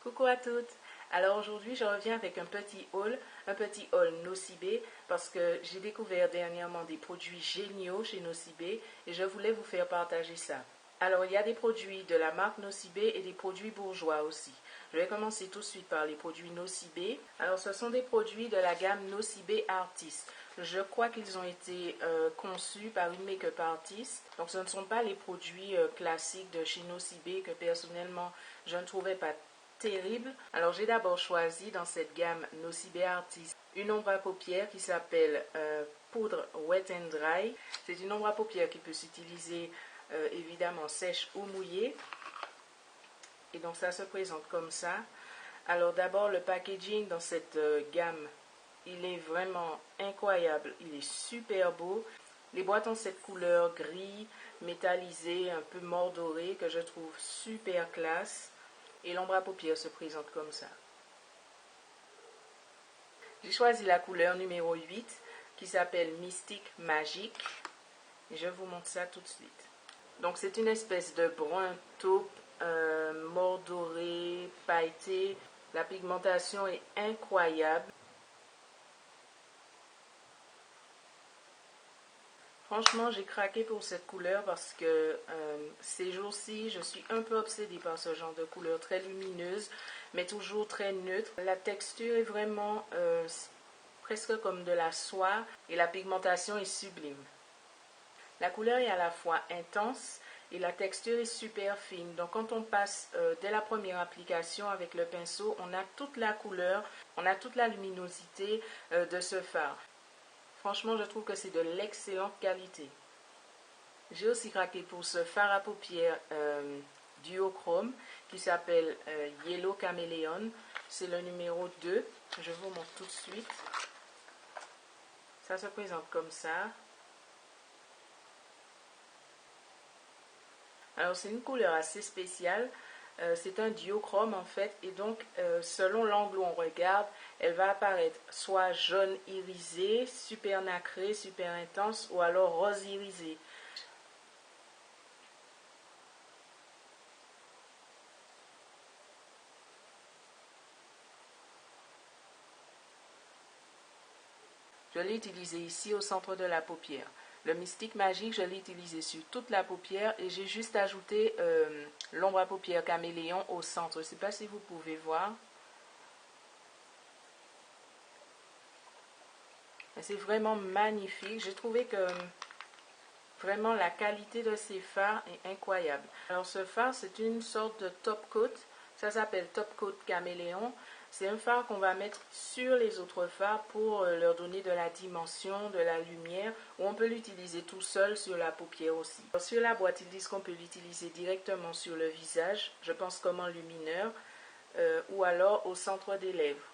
Coucou à toutes. Alors aujourd'hui je reviens avec un petit haul Nocibé parce que j'ai découvert dernièrement des produits géniaux chez Nocibé et je voulais vous faire partager ça. Alors il y a des produits de la marque Nocibé et des produits bourgeois aussi. Je vais commencer tout de suite par les produits Nocibé. Alors ce sont des produits de la gamme Nocibé Artist. Je crois qu'ils ont été conçus par une make-up artiste. Donc ce ne sont pas les produits classiques de chez Nocibé que personnellement je ne trouvais pas terrible. Alors j'ai d'abord choisi dans cette gamme Nocibé Artist une ombre à paupières qui s'appelle poudre Wet and Dry. C'est une ombre à paupières qui peut s'utiliser évidemment sèche ou mouillée. Et donc ça se présente comme ça. Alors d'abord le packaging dans cette gamme, il est vraiment incroyable. Il est super beau. Les boîtes ont cette couleur gris métallisé, un peu mordoré que je trouve super classe. Et l'ombre à paupières se présente comme ça. J'ai choisi la couleur numéro 8 qui s'appelle Mystique Magique. Et je vous montre ça tout de suite. Donc c'est une espèce de brun taupe, mordoré, pailleté. La pigmentation est incroyable. Franchement, j'ai craqué pour cette couleur parce que ces jours-ci, je suis un peu obsédée par ce genre de couleur très lumineuse, mais toujours très neutre. La texture est vraiment presque comme de la soie et la pigmentation est sublime. La couleur est à la fois intense et la texture est super fine. Donc quand on passe dès la première application avec le pinceau, on a toute la couleur, on a toute la luminosité de ce fard. Franchement, je trouve que c'est de l'excellente qualité. J'ai aussi craqué pour ce fard à paupières duochrome qui s'appelle Yellow Chameleon. C'est le numéro 2. Je vous montre tout de suite. Ça se présente comme ça. Alors c'est une couleur assez spéciale. C'est un duochrome en fait, et donc selon l'angle où on regarde, elle va apparaître soit jaune irisé, super nacré, super intense, ou alors rose irisé. Je l'ai utilisé ici au centre de la paupière. Le Mystique Magique, je l'ai utilisé sur toute la paupière et j'ai juste ajouté l'ombre à paupières Caméléon au centre. Je ne sais pas si vous pouvez voir. C'est vraiment magnifique. J'ai trouvé que vraiment la qualité de ces fards est incroyable. Alors ce fard, c'est une sorte de top coat. Ça s'appelle Top Coat Caméléon. C'est un fard qu'on va mettre sur les autres fards pour leur donner de la dimension, de la lumière, ou on peut l'utiliser tout seul sur la paupière aussi. Alors, sur la boîte, ils disent qu'on peut l'utiliser directement sur le visage, je pense comme enlumineur, ou alors au centre des lèvres.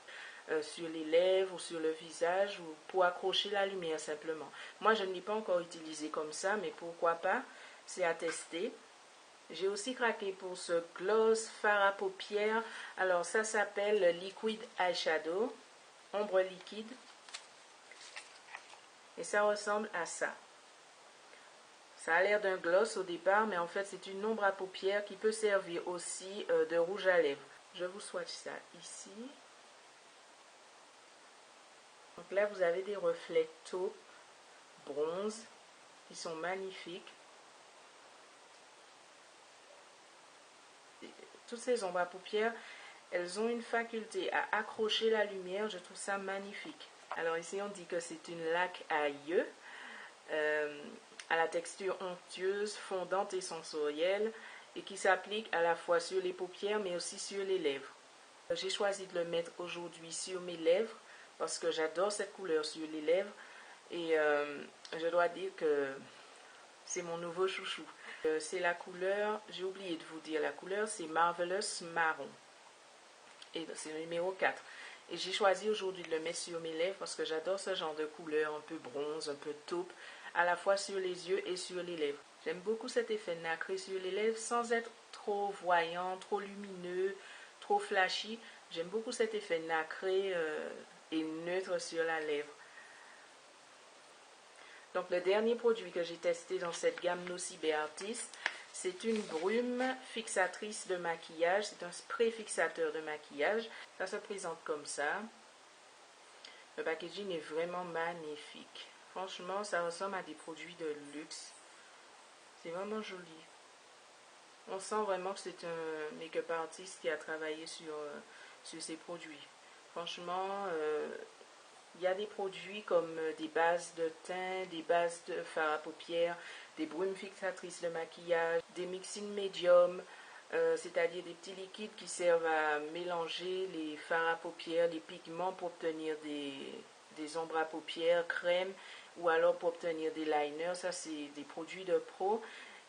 Sur les lèvres ou sur le visage ou pour accrocher la lumière simplement. Moi, je ne l'ai pas encore utilisé comme ça, mais pourquoi pas, c'est à tester. J'ai aussi craqué pour ce gloss fard à paupières. Alors, ça s'appelle Liquid Eyeshadow, ombre liquide. Et ça ressemble à ça. Ça a l'air d'un gloss au départ, mais en fait, c'est une ombre à paupières qui peut servir aussi de rouge à lèvres. Je vous swatch ça ici. Donc là, vous avez des reflets taupe, bronze, qui sont magnifiques. Toutes ces ombres à paupières, elles ont une faculté à accrocher la lumière. Je trouve ça magnifique. Alors ici, on dit que c'est une laque à yeux, à la texture onctueuse, fondante et sensorielle, et qui s'applique à la fois sur les paupières, mais aussi sur les lèvres. J'ai choisi de le mettre aujourd'hui sur mes lèvres, parce que j'adore cette couleur sur les lèvres et je dois dire que c'est mon nouveau chouchou. C'est la couleur, j'ai oublié de vous dire la couleur, c'est Marvelous Marron et c'est le numéro 4. Et j'ai choisi aujourd'hui de le mettre sur mes lèvres parce que j'adore ce genre de couleur un peu bronze, un peu taupe, à la fois sur les yeux et sur les lèvres. J'aime beaucoup cet effet nacré sur les lèvres sans être trop voyant, trop lumineux, trop flashy. J'aime beaucoup cet effet nacré et neutre sur la lèvre. Donc le dernier produit que j'ai testé dans cette gamme Nocibé Artist, C'est une brume fixatrice de maquillage, c'est un spray fixateur de maquillage. Ça se présente comme ça. Le packaging est vraiment magnifique. Franchement, ça ressemble à des produits de luxe. C'est vraiment joli. On sent vraiment que c'est un make-up artiste qui a travaillé sur ces produits. Franchement, il y a des produits comme des bases de teint, des bases de fard à paupières, des brumes fixatrices de maquillage, des mixing medium, c'est-à-dire des petits liquides qui servent à mélanger les fards à paupières, les pigments pour obtenir des ombres à paupières, crème, ou alors pour obtenir des liners. Ça, c'est des produits de pro.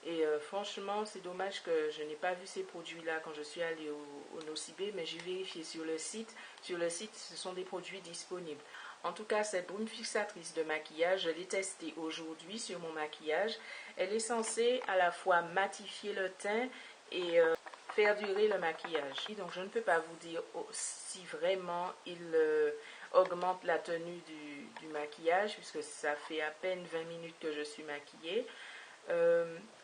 Et franchement, c'est dommage que je n'ai pas vu ces produits-là quand je suis allée au Nocibé, mais j'ai vérifié sur le site. Sur le site, ce sont des produits disponibles. En tout cas, cette brume fixatrice de maquillage, je l'ai testée aujourd'hui sur mon maquillage. Elle est censée à la fois matifier le teint et faire durer le maquillage. Donc, je ne peux pas vous dire si vraiment il augmente la tenue du maquillage, puisque ça fait à peine 20 minutes que je suis maquillée.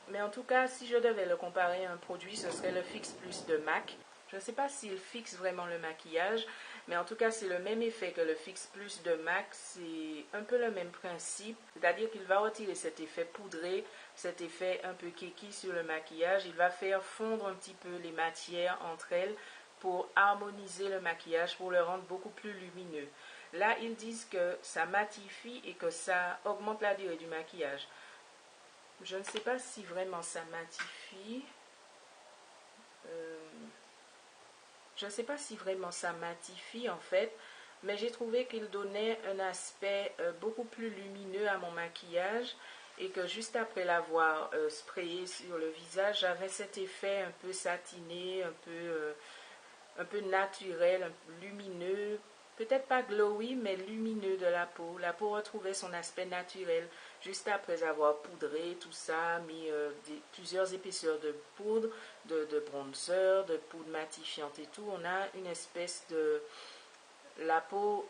Mais en tout cas, si je devais le comparer à un produit, ce serait le Fix Plus de MAC. Je ne sais pas s'il fixe vraiment le maquillage, mais en tout cas, c'est le même effet que le Fix Plus de MAC. C'est un peu le même principe, c'est-à-dire qu'il va retirer cet effet poudré, cet effet un peu keki sur le maquillage. Il va faire fondre un petit peu les matières entre elles pour harmoniser le maquillage, pour le rendre beaucoup plus lumineux. Là, ils disent que ça matifie et que ça augmente la durée du maquillage. Je ne sais pas si vraiment ça matifie. Je ne sais pas si vraiment ça matifie en fait, mais j'ai trouvé qu'il donnait un aspect beaucoup plus lumineux à mon maquillage et que juste après l'avoir sprayé sur le visage, j'avais cet effet un peu satiné, un peu naturel, un peu lumineux. Peut-être pas glowy, mais lumineux de la peau. La peau retrouvait son aspect naturel juste après avoir poudré tout ça, mis plusieurs épaisseurs de poudre, de bronzer, de poudre matifiante et tout. On a une espèce de... La peau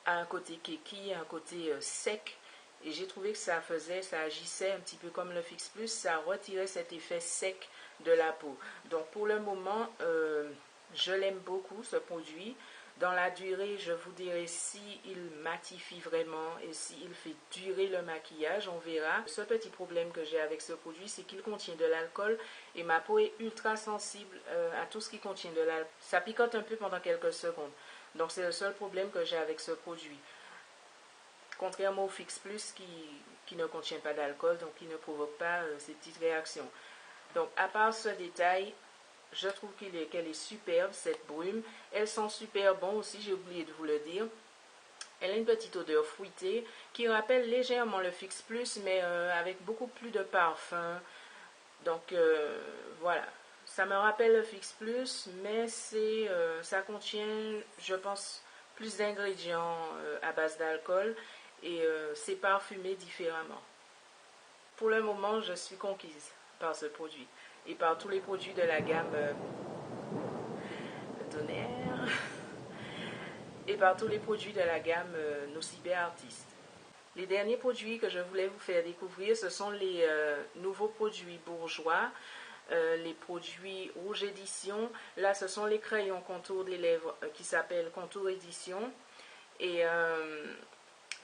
a un côté keki, un côté sec. Et j'ai trouvé que ça agissait un petit peu comme le Fix Plus, ça retirait cet effet sec de la peau. Donc pour le moment, je l'aime beaucoup ce produit. Dans la durée, je vous dirai s'il matifie vraiment et s'il fait durer le maquillage, on verra. Le seul petit problème que j'ai avec ce produit, c'est qu'il contient de l'alcool et ma peau est ultra sensible à tout ce qui contient de l'alcool. Ça picote un peu pendant quelques secondes. Donc c'est le seul problème que j'ai avec ce produit. Contrairement au Fix Plus qui ne contient pas d'alcool, donc qui ne provoque pas ces petites réactions. Donc à part ce détail, je trouve qu'elle est superbe, cette brume. Elle sent super bon aussi, j'ai oublié de vous le dire. Elle a une petite odeur fruitée qui rappelle légèrement le Fix Plus, mais avec beaucoup plus de parfum. Donc voilà, ça me rappelle le Fix Plus, mais ça contient, je pense, plus d'ingrédients à base d'alcool et c'est parfumé différemment. Pour le moment, je suis conquise par ce produit et par tous les produits de la gamme Tonnerre et par tous les produits de la gamme Nocibé Artist. Les derniers produits que je voulais vous faire découvrir, ce sont les nouveaux produits bourgeois, les produits Rouge Édition. Là, ce sont les crayons contour des lèvres qui s'appellent Contour Édition. Et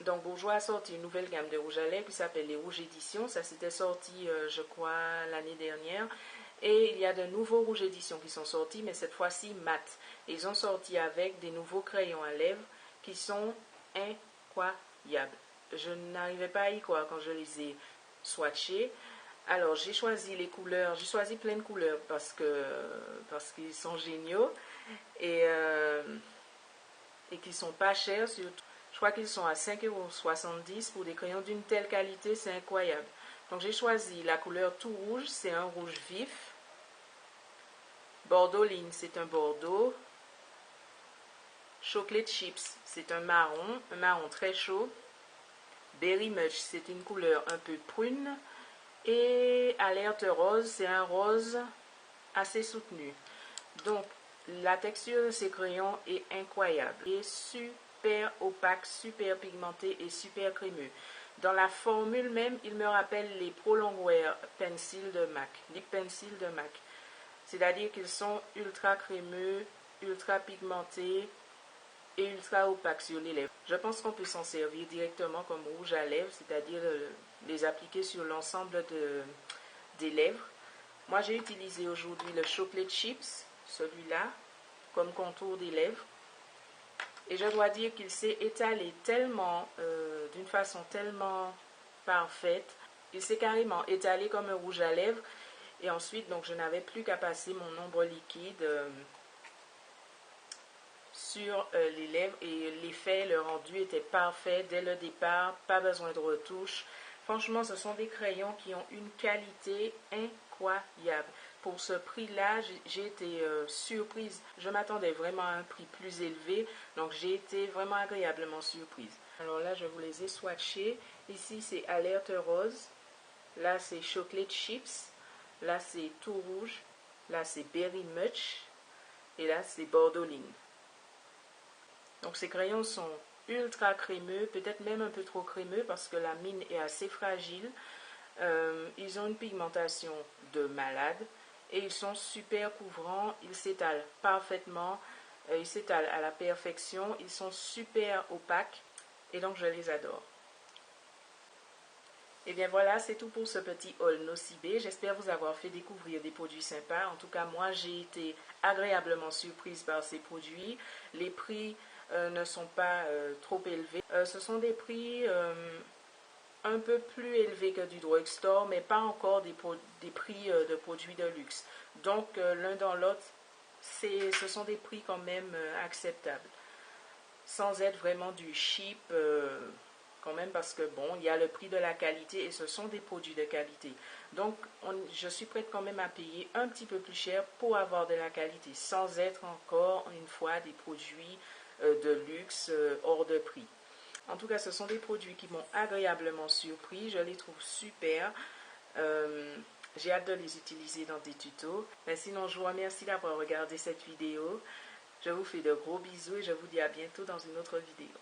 donc Bourjois a sorti une nouvelle gamme de rouge à lèvres qui s'appelle les Rouges Éditions. Ça s'était sorti, je crois, l'année dernière. Et il y a de nouveaux rouges éditions qui sont sortis, mais cette fois-ci mat. Ils ont sorti avec des nouveaux crayons à lèvres qui sont incroyables. Je n'arrivais pas à y croire quand je les ai swatchés. Alors j'ai choisi les couleurs, j'ai choisi plein de couleurs parce qu'ils sont géniaux et qu'ils sont pas chers surtout. Je crois qu'ils sont à 5,70 € pour des crayons d'une telle qualité, c'est incroyable. Donc j'ai choisi la couleur tout rouge, c'est un rouge vif. Bordeaux Line, c'est un bordeaux. Chocolate Chips, c'est un marron très chaud. Berry Much, c'est une couleur un peu prune. Et Alerte Rose, c'est un rose assez soutenu. Donc la texture de ces crayons est incroyable. Et super opaque, super pigmenté et super crémeux. Dans la formule même, il me rappelle les Pro Longwear Pencil de MAC, Lip Pencil de MAC. C'est-à-dire qu'ils sont ultra crémeux, ultra pigmentés et ultra opaques sur les lèvres. Je pense qu'on peut s'en servir directement comme rouge à lèvres, c'est-à-dire les appliquer sur l'ensemble des lèvres. Moi, j'ai utilisé aujourd'hui le Chocolate Chips, celui-là, comme contour des lèvres. Et je dois dire qu'il s'est étalé tellement, d'une façon tellement parfaite. Il s'est carrément étalé comme un rouge à lèvres. Et ensuite, donc, je n'avais plus qu'à passer mon ombre liquide sur les lèvres. Et l'effet, le rendu était parfait dès le départ. Pas besoin de retouche. Franchement, ce sont des crayons qui ont une qualité incroyable. Pour ce prix-là, j'ai été surprise. Je m'attendais vraiment à un prix plus élevé. Donc, j'ai été vraiment agréablement surprise. Alors là, je vous les ai swatchés. Ici, c'est Alerte Rose. Là, c'est Chocolate Chips. Là, c'est Tout Rouge. Là, c'est Berry Much. Et là, c'est Bordeaux Ligne. Donc, ces crayons sont ultra crémeux, peut-être même un peu trop crémeux parce que la mine est assez fragile. Ils ont une pigmentation de malade et ils sont super couvrants, ils s'étalent parfaitement, ils s'étalent à la perfection, ils sont super opaques et donc je les adore. Et bien voilà, c'est tout pour ce petit haul Nocibé. J'espère vous avoir fait découvrir des produits sympas. En tout cas, moi, j'ai été agréablement surprise par ces produits. Les prix ne sont pas trop élevés. Ce sont des prix un peu plus élevés que du drugstore, mais pas encore des prix de produits de luxe. Donc, l'un dans l'autre, ce sont des prix quand même acceptables. Sans être vraiment du cheap, quand même, parce que bon, il y a le prix de la qualité et ce sont des produits de qualité. Donc, je suis prête quand même à payer un petit peu plus cher pour avoir de la qualité, sans être encore une fois des produits de luxe hors de prix. En tout cas, ce sont des produits qui m'ont agréablement surpris. Je les trouve super. J'ai hâte de les utiliser dans des tutos. Mais sinon, je vous remercie d'avoir regardé cette vidéo. Je vous fais de gros bisous et je vous dis à bientôt dans une autre vidéo.